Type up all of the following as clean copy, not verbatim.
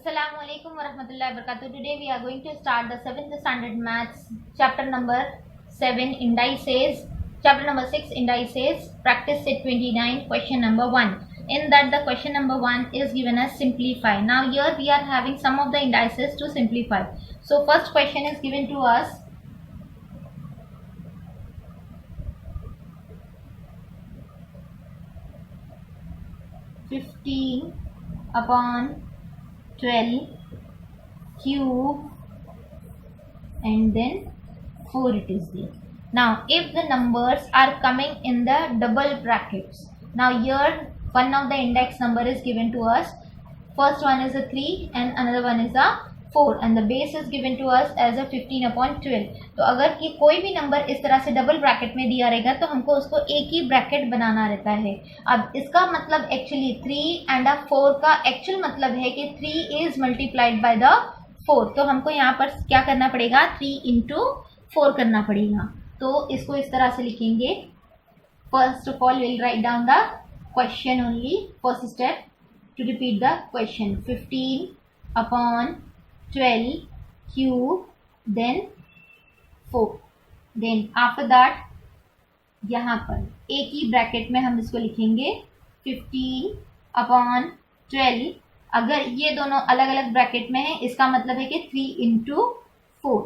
Assalamu alaikum wa rahmatullahi wa barakatuh. Today we are going to start the 7th standard maths chapter number 7 indices, chapter number 6 indices, practice set 29, question number 1. In that the question number 1 is given as simplify. Now here we are having some of the indices to simplify. So first question is given to us. (15 upon 12 cube and then 4 it is there. Now if the numbers are coming in the double brackets, now here one of the index number is given to us. First one is a 3 and another one is a 4 and the base is given to us as a 15 upon 12. तो अगर कि कोई भी number इस तरह से double bracket में दिया रहेगा तो हमको उसको एक ही ब्रैकेट बनाना रहता है. अब इसका मतलब एक्चुअली 3 एंड 4 का एक्चुअल मतलब है कि 3 इज मल्टीप्लाइड बाय द 4. तो हमको यहाँ पर क्या करना पड़ेगा, 3 इंटू 4 करना पड़ेगा. तो इसको इस तरह से लिखेंगे. First of all will write down the question only. First step to repeat the question. 15 upon 12 cube then 4. then after that यहाँ पर एक ही ब्रैकेट में हम इसको लिखेंगे 15 upon 12. अगर ये दोनों अलग अलग ब्रैकेट में है इसका मतलब है कि 3 into 4.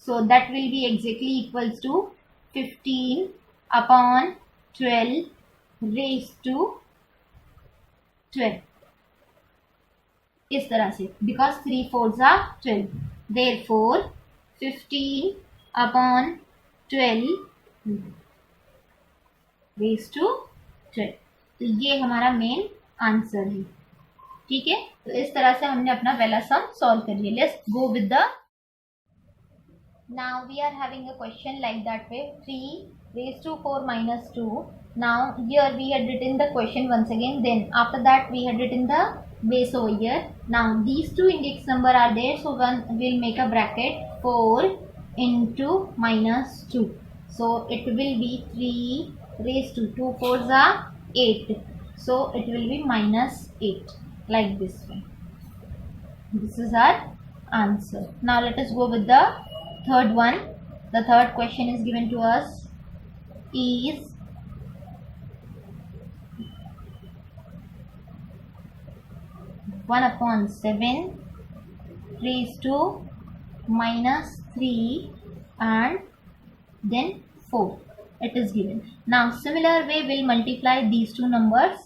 so that will be exactly equals to 15 upon 12 raised to 12. इस तरह से, because 3 4s are 12. therefore 15 upon 12 raised to 12. तो ये हमारा मेन आंसर है. ठीक है, तो इस तरह से हमने अपना पहला सम सॉल्व कर लिया. Let's go with the. Now we are having a question like that way. 3 raised to 4 minus 2. now here we had written the question once again, then after that we had written the base over here. now these two index number are there, so one will make a bracket 4 into minus 2. so it will be 3 raised to 2 4s are 8. so it will be minus 8 like this way. This is our answer. Now let us go with the third one. The third question is given to us is 1 upon 7 raised to minus 3 and then 4. It is given. Now similar way we'll multiply these two numbers.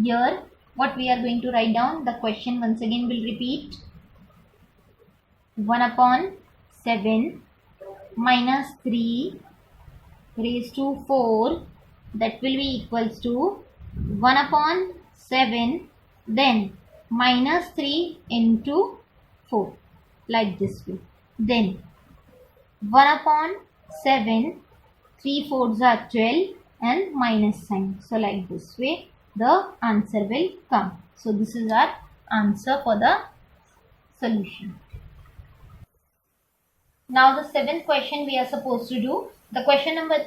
Here what we are going to write down, the question once again will repeat. 1 upon 7 minus 3 raised to 4, that will be equals to 1 upon 7 then minus 3 into 4 like this way. then 1 upon 7 3 4s are 12 and minus sign. so like this way the answer will come. so this is our answer for the solution. Now the seventh question we are supposed to do. The question number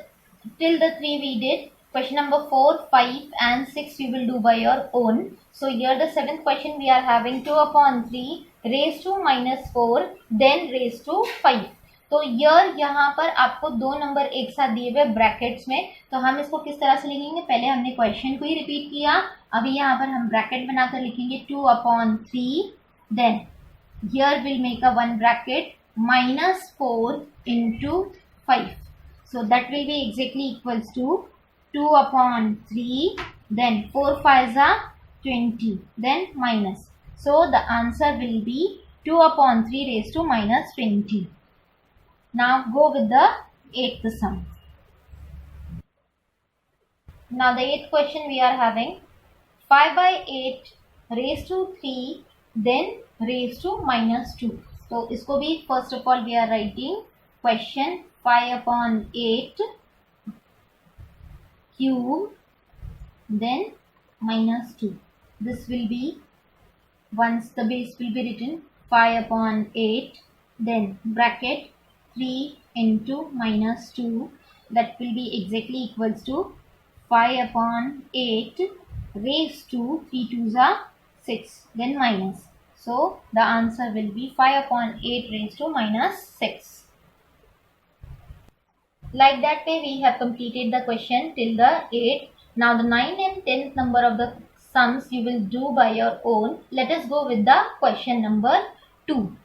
till the 3 we did. Question number 4, 5 and 6 you will do by your own. So here the seventh question we are having 2 upon 3 raised to minus 4 then raised to 5. तो यहाँ पर आपको दो number एक साथ दिए हुए brackets में, तो हम इसको किस तरह से लिखेंगे, पहले हमने क्वेश्चन को ही रिपीट किया, अभी यहाँ पर हम ब्रैकेट बनाकर लिखेंगे 2 upon 3 then here we'll make a one bracket minus 4 into 5. so that will be exactly equals to 2 upon 3 then 4 5s are 20 then minus. so the answer will be 2 upon 3 raised to minus 20. now go with the eighth sum. now the eighth question we are having 5 by 8 raised to 3 then raised to minus 2. तो इसको भी first of all we are writing question 5 upon 8 cube then minus 2. this will be, once the base will be written, 5 upon 8 then bracket 3 into minus 2, that will be exactly equals to 5 upon 8 raised to 3 2s are 6 then minus. So the answer will be 5 upon 8 raised to minus 6. Like that way we have completed the question till the 8. Now the 9 and 10th number of the sums you will do by your own. Let us go with the question number 2.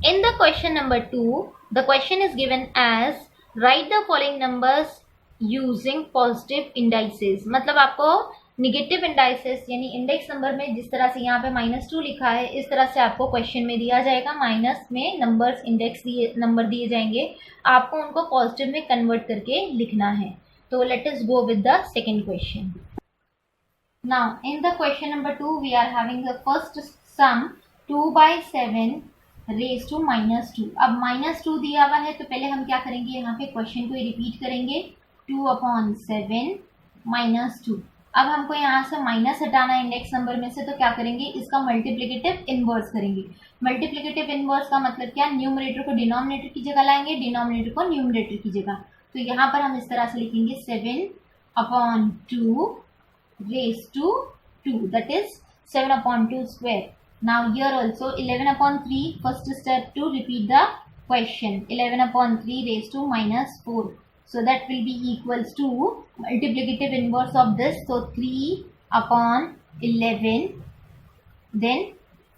In the question number 2, the question is given as write the following numbers using positive indices. मतलब आपको negative indices यानी index number में जिस तरह से यहाँ पे -2 लिखा है इस तरह से आपको क्वेश्चन में दिया जाएगा. माइनस में नंबर्स इंडेक्स नंबर दिए जाएंगे, आपको उनको पॉजिटिव में कन्वर्ट करके लिखना है. तो let us go with the second question. Now in the question number 2 we are having the first sum 2/7 raise to -2. अब -2 दिया हुआ है तो पहले हम क्या करेंगे, यहाँ पे क्वेश्चन को रिपीट करेंगे. 2/7 -2. अब हमको यहाँ से माइनस हटाना है इंडेक्स नंबर में से, तो क्या करेंगे, इसका मल्टीप्लिकेटिव इनवर्स करेंगे. मल्टीप्लिकेटिव इनवर्स का मतलब क्या, न्यूमरेटर को डिनोमिनेटर की जगह लाएंगे, डिनोमिनेटर को न्यूमरेटर की जगह. तो यहाँ पर हम इस तरह से लिखेंगे 7/2 raise to 2, that is 7/2 square. Now here also 11/3, first step to repeat the question. 11/3 raised to -4. So that will be equals to multiplicative inverse of this. So 3/11 then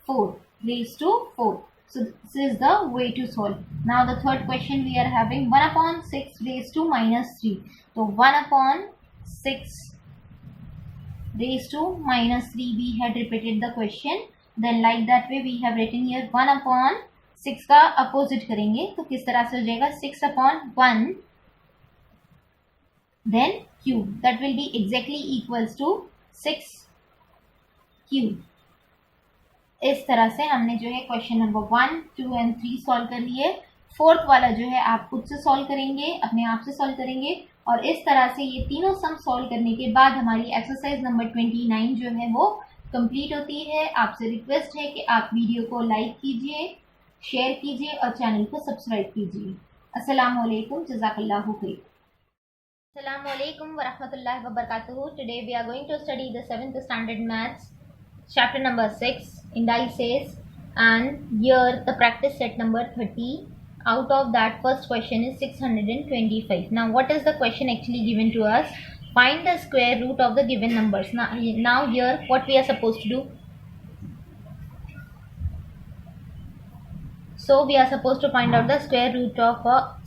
4 raised to 4. So this is the way to solve. Now the third question we are having 1/6 raised to -3. So 1/6 raised to -3 we had repeated the question. Then like that way we have written here 1/6 का opposite करेंगे तो किस तरह से हो जाएगा, 6/1 then cube, that will be exactly equals to 6 cube. इस तरह से हमने जो है क्वेश्चन नंबर 1, 2 एंड 3 सॉल्व कर लिए. फोर्थ वाला जो है आप खुद से सॉल्व करेंगे, अपने आप से सॉल्व करेंगे. और इस तरह से ये तीनों सम सॉल्व करने के बाद हमारी एक्सरसाइज नंबर 29 जो है वो कंप्लीट होती है. आपसे रिक्वेस्ट है कि आप वीडियो को लाइक कीजिए, शेयर कीजिए और चैनल को सब्सक्राइब कीजिए. अस्सलाम वालेकुम, जज़ाकल्लाहु खैर. अस्सलाम वालेकुम व रहमतुल्लाहि व बरकातुहू. Today we are going to study the 7th standard maths chapter number 6 indices, and here the practice set number 30. Out of that, first question is 625. Now what is the question actually given to us? Find the square root of the given numbers. Now here what we are supposed to do? So we are supposed to find out the square root of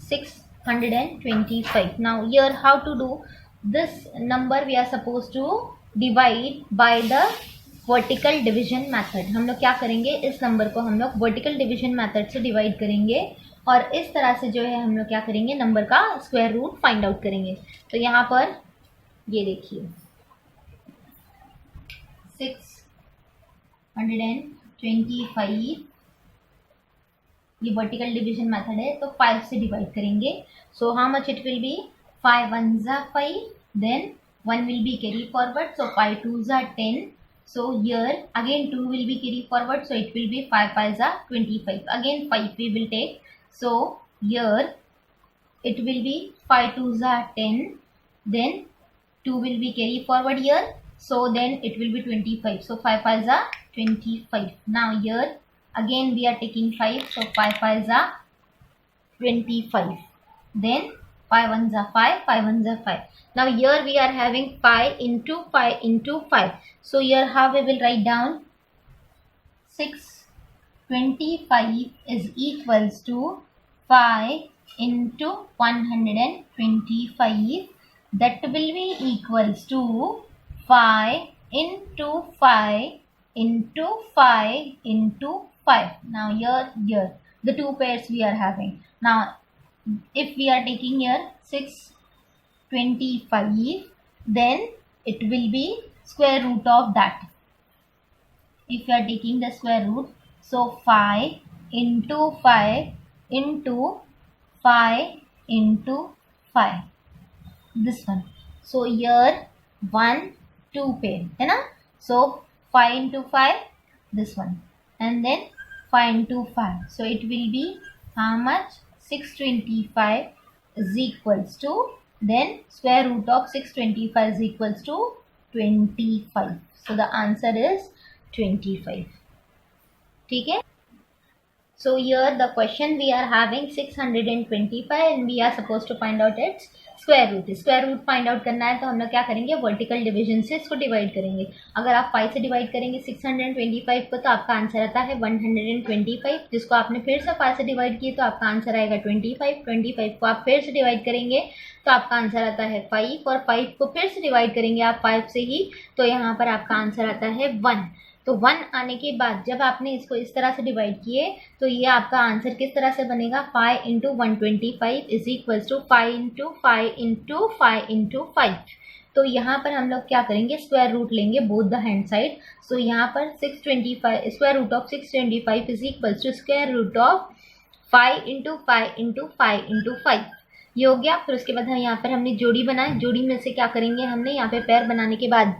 625. Now here how to do this number, we are supposed to divide by the vertical division method. हम लोग क्या करेंगे, इस number को हम लोग vertical division method से divide करेंगे और इस तरह से जो है हम लोग क्या करेंगे, नंबर का स्क्वायर रूट फाइंड आउट करेंगे. तो यहाँ पर ये देखिए 625 ये वर्टिकल डिवीजन मेथड है, तो 5 से डिवाइड करेंगे. So how much it will be, 5 1s are 5, then 1 will be carry forward, so 5 2s are 10. So here again 2 will be carry forward, so it will be 5 5s are 25. Again 5 we will take, so here it will be 5 2s are 10, then 2 will be carry forward here, so then it will be 25. So 5 5s are 25. Now here again we are taking 5, so 5 5s are 25. Then 5 1s are 5, 5 1s are 5. Now here we are having 5 into 5 into 5. So here how we will write down, 625 is equals to 5 into 125. That will be equals to 5 into 5 into 5 into 5. Now here the two pairs we are having. Now if we are taking here 625, then it will be square root of that. If you are taking the square root, so 5 into 5 into 5 into 5, this one. So here 1 2 pair है ना, so 5 into 5 this one, and then 5 into 5, so it will be how much, 625 is equals to, then square root of 625 is equals to 25. So the answer is 25. ठीक है. So here the question we are having 625 and we are supposed to find out its square root. Square root find out करना है तो हम लोग क्या करेंगे, vertical division से इसको डिवाइड करेंगे. अगर आप 5 से डिवाइड करेंगे 625 को तो आपका आंसर आता है 125, जिसको आपने फिर से 5 से डिवाइड किए तो आपका आंसर आएगा 25. 25 को आप फिर से डिवाइड करेंगे तो आपका आंसर आता है 5 और 5 को फिर से डिवाइड करेंगे आप 5 से ही तो यहाँ पर आपका आंसर आता है 1. तो 1 आने के बाद जब आपने इसको इस तरह से डिवाइड किए तो ये आपका आंसर किस तरह से बनेगा, 5 into 125 is equals to 5 into 5 into 5 into 5. तो यहाँ पर हम लोग क्या करेंगे, स्क्वायर रूट लेंगे both the hand side. So यहाँ पर 625 square root of 625 is equals to square root of 5 into 5 into 5 into 5. ये हो गया. फिर उसके बाद यहाँ पर हमने जोड़ी बनाई. जोड़ी में से क्या करेंगे, हमने यहाँ पे पैर बनाने के बाद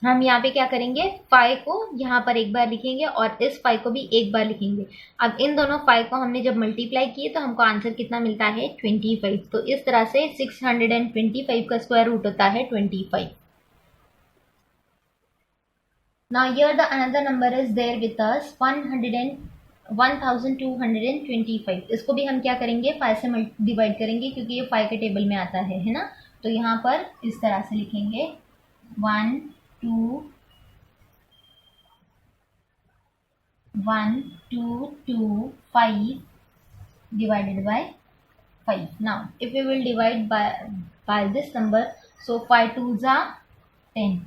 हम यहाँ पे क्या करेंगे, 5 को यहाँ पर एक बार लिखेंगे और इस 5 को भी एक बार लिखेंगे. अब इन दोनों 5 को हमने जब मल्टीप्लाई किए तो हमको आंसर कितना मिलता है, 25. तो इस तरह से 625 का स्क्वायर रूट होता है 25. Now here the another number is there with us 1225. इसको भी हम क्या करेंगे, 5 से डिवाइड करेंगे क्योंकि ये 5 के टेबल में आता है ना. तो यहाँ पर इस तरह से लिखेंगे 1 2 2 5 divided by 5. Now if we will divide by this number, so 5 2s are 10,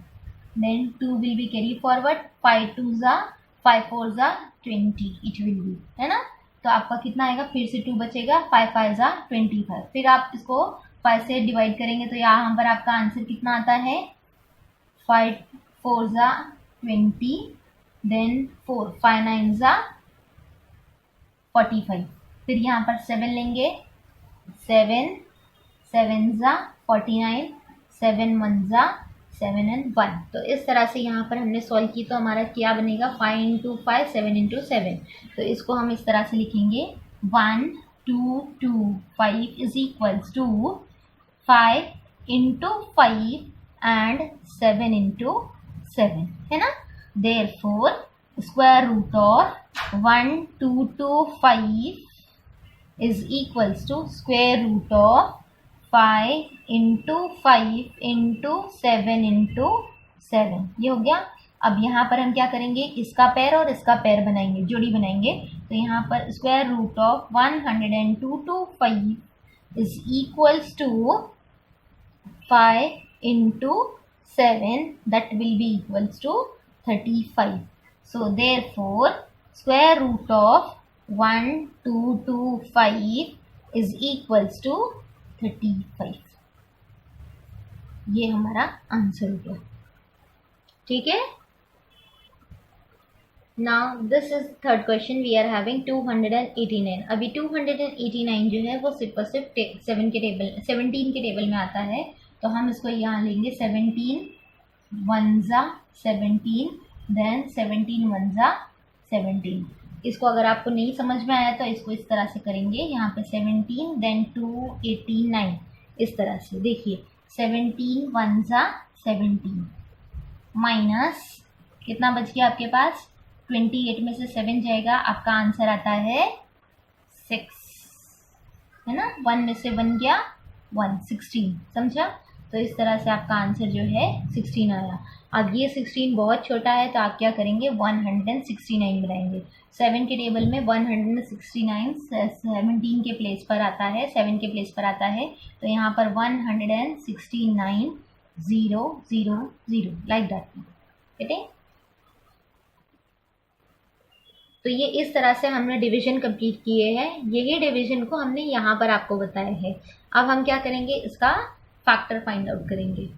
then 2 will be carry forward, 5 2s are 5 4s are 20 it will be, है ना. तो आपका कितना आएगा, फिर से 2 बचेगा, 5 5s are 25. फिर आप इसको 5 से डिवाइड करेंगे तो यहाँ पर आपका आंसर कितना आता है, 5 4s are 20, then 4 5 9s are 45. फिर यहाँ पर 7 लेंगे, 7 7s are 49, 7 1s are 7 and 1. तो इस तरह से यहाँ पर हमने सॉल्व की तो हमारा क्या बनेगा, 5 इंटू 5 7 इंटू 7. तो इसको हम इस तरह से लिखेंगे 1 2 2 5 is equals to 5 into 5 and 7 into 7, है ना. Therefore square root of 1225 is equals to square root of 5 into 5 into 7 into 7. ये हो गया. अब यहाँ पर हम क्या करेंगे, इसका पैर और इसका पैर बनाएंगे, जोड़ी बनाएंगे. तो यहाँ पर square root of 1225 is equals to 5 into 7, that will be equals to 35. So therefore square root of 1225 is equals to 35. ये हमारा आंसर हो गया. ठीक है. Now this is third question we are having 289. अभी 289 जो है वो सिर्फ और सिर्फ 17 के टेबल में आता है. तो हम इसको यहाँ लेंगे 17 1s are 17, then 17 1s are 17. इसको अगर आपको नहीं समझ में आया तो इसको इस तरह से करेंगे, यहाँ पे 17 then 2 18 9 इस तरह से. देखिए 17 1s are 17 माइनस कितना बच गया आपके पास, 28 में से 7 जाएगा, आपका आंसर आता है 6, है ना. 1 में से 1 गया 1 16, समझा. तो इस तरह से आपका आंसर जो है 16 आया. अब ये 16 बहुत छोटा है तो आप क्या करेंगे, 169 बनाएंगे. 7 के टेबल में 169 17 के प्लेस पर आता है, 7 के प्लेस पर आता है. तो यहाँ पर 169 0 0 0 लाइक दैट. ठीक है. तो ये इस तरह से हमने डिवीजन कंप्लीट किए हैं. यही डिवीजन को हमने यहाँ पर आपको बताया है. अब हम क्या करेंगे, इसका फैक्टर फाइंड आउट करेंगे.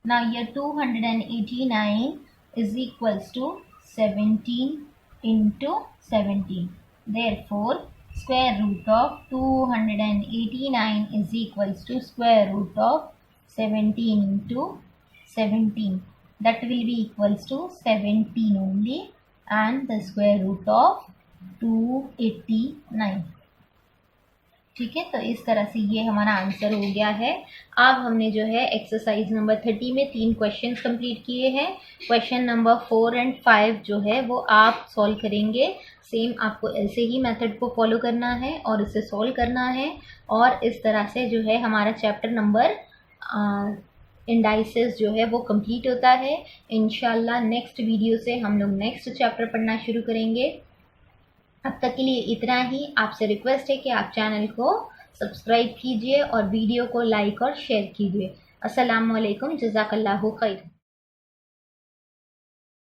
Now here 289 is equals to 17 into 17. Therefore square root of 289 is equals to square root of 17 into 17. That will be equals to 17 only, and the square root of 289. ठीक है, तो इस तरह से ये हमारा answer हो गया है। अब हमने जो है एक्सरसाइज नंबर 30 में 3 क्वेश्चंस कंप्लीट किए हैं। क्वेश्चन नंबर 4 एंड 5 जो है वो आप सॉल्व करेंगे। सेम आपको ऐसे ही मेथड को फॉलो करना है और इसे सॉल्व करना है, और इस तरह से जो है हमारा चैप्टर नंबर इंडाइसेस जो है वो कंप्लीट होता है। इंशाल्लाह नेक्स्ट वीडियो से हम लोग नेक्स्ट चैप्टर पढ़ना शुरू करेंगे। अब तक के लिए इतना ही। आपसे रिक्वेस्ट है कि आप चैनल को सब्सक्राइब कीजिए और वीडियो को लाइक और शेयर कीजिए। अस्सलाम वालेकुम, जज़ाकल्लाहु खैर।